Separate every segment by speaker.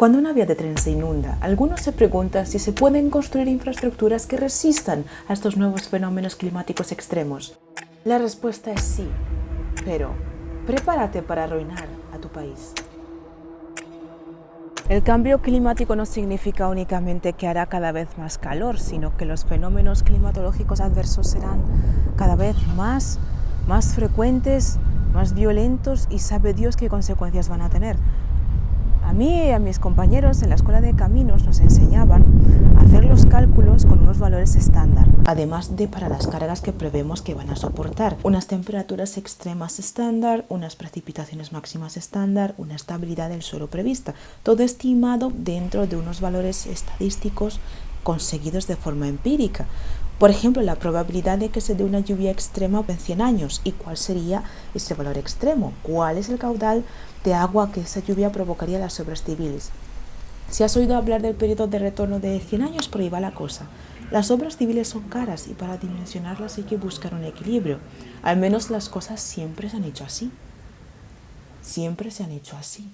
Speaker 1: Cuando una vía de tren se inunda, algunos se preguntan si se pueden construir infraestructuras que resistan a estos nuevos fenómenos climáticos extremos. La respuesta es sí, pero prepárate para arruinar a tu país. El cambio climático no significa únicamente que hará cada vez más calor, sino que los fenómenos climatológicos adversos serán cada vez más frecuentes, más violentos y sabe Dios qué consecuencias van a tener. A mí y a mis compañeros en la escuela de caminos nos enseñaban a hacer los cálculos con unos valores estándar, además de para las cargas que prevemos que van a soportar, unas temperaturas extremas estándar, unas precipitaciones máximas estándar, una estabilidad del suelo prevista, todo estimado dentro de unos valores estadísticos conseguidos de forma empírica. Por ejemplo, la probabilidad de que se dé una lluvia extrema en 100 años. ¿Y cuál sería ese valor extremo? ¿Cuál es el caudal de agua que esa lluvia provocaría a las obras civiles? Si has oído hablar del periodo de retorno de 100 años, por ahí va la cosa. Las obras civiles son caras y para dimensionarlas hay que buscar un equilibrio. Al menos las cosas siempre se han hecho así. Siempre se han hecho así.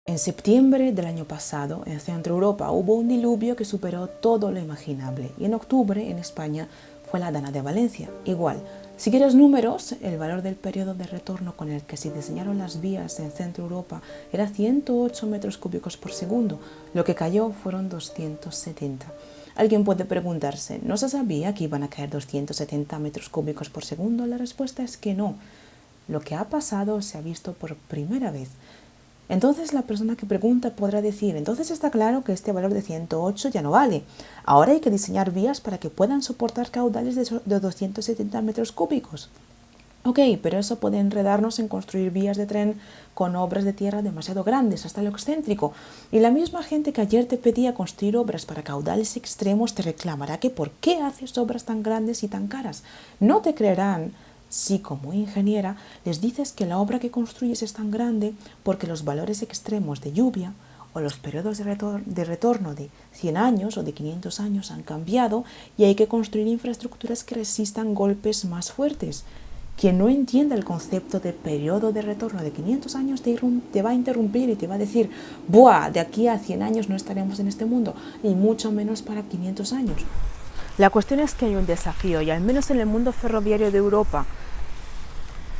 Speaker 1: En septiembre del año pasado, en Centro Europa, hubo un diluvio que superó todo lo imaginable. Y en octubre, en España, fue la Dana de Valencia. Igual, si quieres números, el valor del periodo de retorno con el que se diseñaron las vías en Centro Europa era 108 metros cúbicos por segundo. Lo que cayó fueron 270. Alguien puede preguntarse, ¿no se sabía que iban a caer 270 metros cúbicos por segundo? La respuesta es que no. Lo que ha pasado se ha visto por primera vez. Entonces la persona que pregunta podrá decir, entonces está claro que este valor de 108 ya no vale. Ahora hay que diseñar vías para que puedan soportar caudales de 270 metros cúbicos. Ok, pero eso puede enredarnos en construir vías de tren con obras de tierra demasiado grandes, hasta lo excéntrico. Y la misma gente que ayer te pedía construir obras para caudales extremos te reclamará que ¿por qué haces obras tan grandes y tan caras? No te creerán si como ingeniera les dices que la obra que construyes es tan grande porque los valores extremos de lluvia o los periodos de retorno de 100 años o de 500 años han cambiado y hay que construir infraestructuras que resistan golpes más fuertes. Quien no entienda el concepto de periodo de retorno de 500 años te va a interrumpir y te va a decir, ¡buah! De aquí a 100 años no estaremos en este mundo, y mucho menos para 500 años. La cuestión es que hay un desafío, y al menos en el mundo ferroviario de Europa,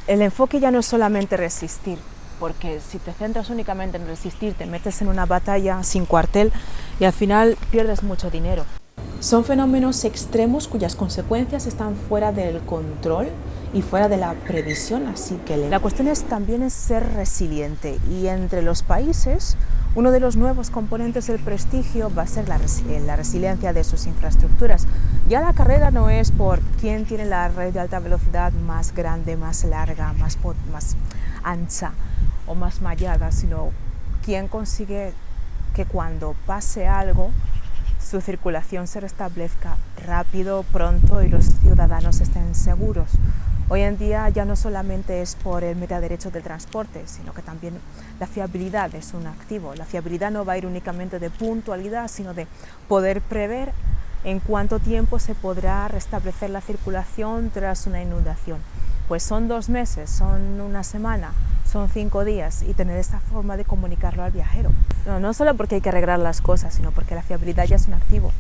Speaker 1: el enfoque ya no es solamente resistir, porque si te centras únicamente en resistir, te metes en una batalla sin cuartel y al final pierdes mucho dinero. Son fenómenos extremos cuyas consecuencias están fuera del control y fuera de la previsión, así que la cuestión también es ser resiliente, y entre los países uno de los nuevos componentes del prestigio va a ser la resiliencia de sus infraestructuras. Ya la carrera no es por quién tiene la red de alta velocidad más grande, más larga, más ancha o más mallada, sino quién consigue que cuando pase algo su circulación se restablezca rápido, pronto y los ciudadanos estén seguros. Hoy en día ya no solamente es por el metaderecho del transporte, sino que también la fiabilidad es un activo. La fiabilidad no va a ir únicamente de puntualidad, sino de poder prever en cuánto tiempo se podrá restablecer la circulación tras una inundación. Pues son 2 meses, son una semana, son 5 días, y tener esta forma de comunicarlo al viajero. No solo porque hay que arreglar las cosas, sino porque la fiabilidad ya es un activo.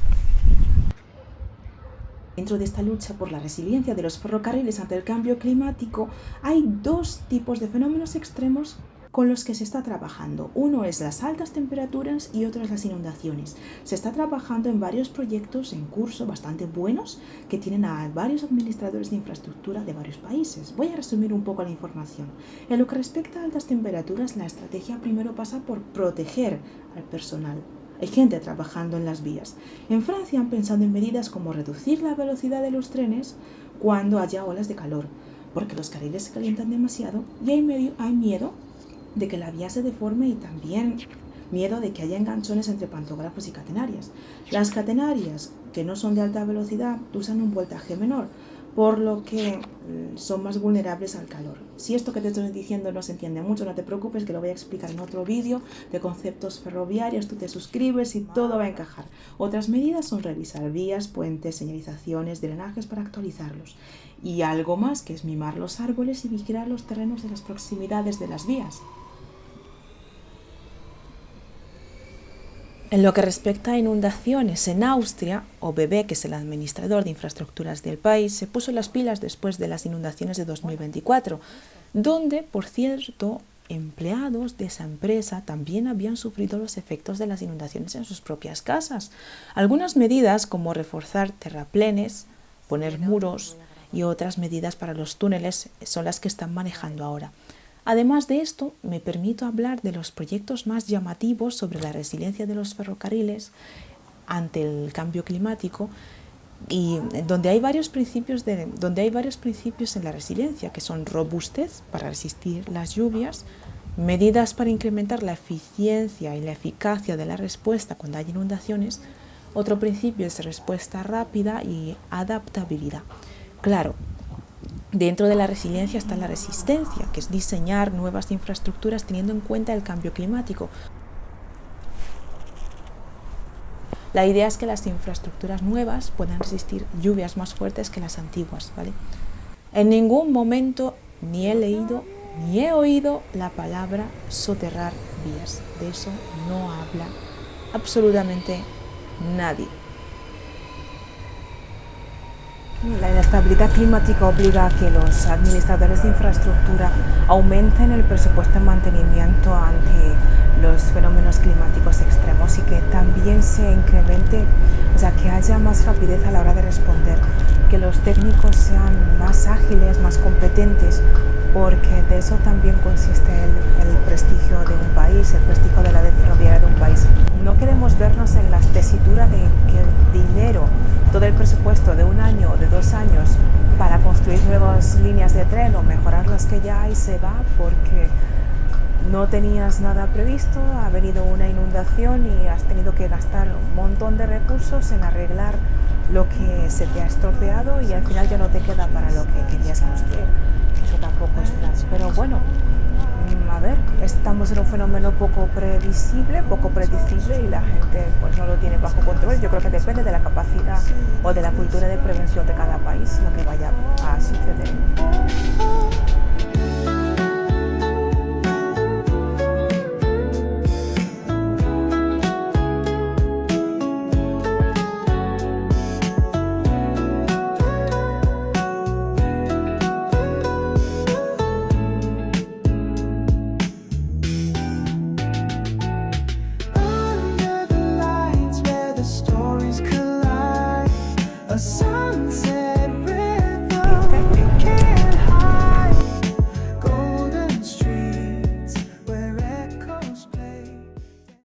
Speaker 1: Dentro de esta lucha por la resiliencia de los ferrocarriles ante el cambio climático, hay 2 tipos de fenómenos extremos con los que se está trabajando. Uno es las altas temperaturas y otro es las inundaciones. Se está trabajando en varios proyectos en curso bastante buenos que tienen a varios administradores de infraestructura de varios países. Voy a resumir un poco la información. En lo que respecta a altas temperaturas, la estrategia primero pasa por proteger al personal. Hay gente trabajando en las vías. En Francia han pensado en medidas como reducir la velocidad de los trenes cuando haya olas de calor, porque los carriles se calientan demasiado y hay miedo de que la vía se deforme, y también miedo de que haya enganchones entre pantógrafos y catenarias. Las catenarias, que no son de alta velocidad, usan un voltaje menor, por lo que son más vulnerables al calor. Si esto que te estoy diciendo no se entiende mucho, no te preocupes, que lo voy a explicar en otro vídeo de conceptos ferroviarios. Tú te suscribes y todo va a encajar. Otras medidas son revisar vías, puentes, señalizaciones, drenajes para actualizarlos. Y algo más, que es mimar los árboles y vigilar los terrenos de las proximidades de las vías. En lo que respecta a inundaciones, en Austria, OBB, que es el administrador de infraestructuras del país, se puso las pilas después de las inundaciones de 2024, donde, por cierto, empleados de esa empresa también habían sufrido los efectos de las inundaciones en sus propias casas. Algunas medidas, como reforzar terraplenes, poner muros y otras medidas para los túneles, son las que están manejando ahora. Además de esto, me permito hablar de los proyectos más llamativos sobre la resiliencia de los ferrocarriles ante el cambio climático y donde hay varios principios en la resiliencia, que son robustez para resistir las lluvias, medidas para incrementar la eficiencia y la eficacia de la respuesta cuando hay inundaciones. Otro principio es respuesta rápida y adaptabilidad. Claro, dentro de la resiliencia está la resistencia, que es diseñar nuevas infraestructuras teniendo en cuenta el cambio climático. La idea es que las infraestructuras nuevas puedan resistir lluvias más fuertes que las antiguas, ¿vale? En ningún momento ni he leído ni he oído la palabra soterrar vías. De eso no habla absolutamente nadie. La inestabilidad climática obliga a que los administradores de infraestructura aumenten el presupuesto en mantenimiento ante los fenómenos climáticos extremos y que también se incremente, o sea, que haya más rapidez a la hora de responder, que los técnicos sean más ágiles, más competentes, porque de eso también consiste el prestigio de un país, el prestigio de la red ferroviaria de un país. No queremos vernos en la tesitura de que el dinero, todo el presupuesto de un año o de 2 años para construir nuevas líneas de tren o mejorar las que ya hay se va porque no tenías nada previsto, ha venido una inundación y has tenido que gastar un montón de recursos en arreglar lo que se te ha estropeado y al final ya no te queda para lo que querías construir. Eso tampoco es plan. Pero bueno, a ver, estamos en un fenómeno poco previsible, poco predecible y la gente pues no lo tiene bajo control. Yo creo que depende de la capacidad o de la cultura de prevención de cada país lo que vaya a suceder.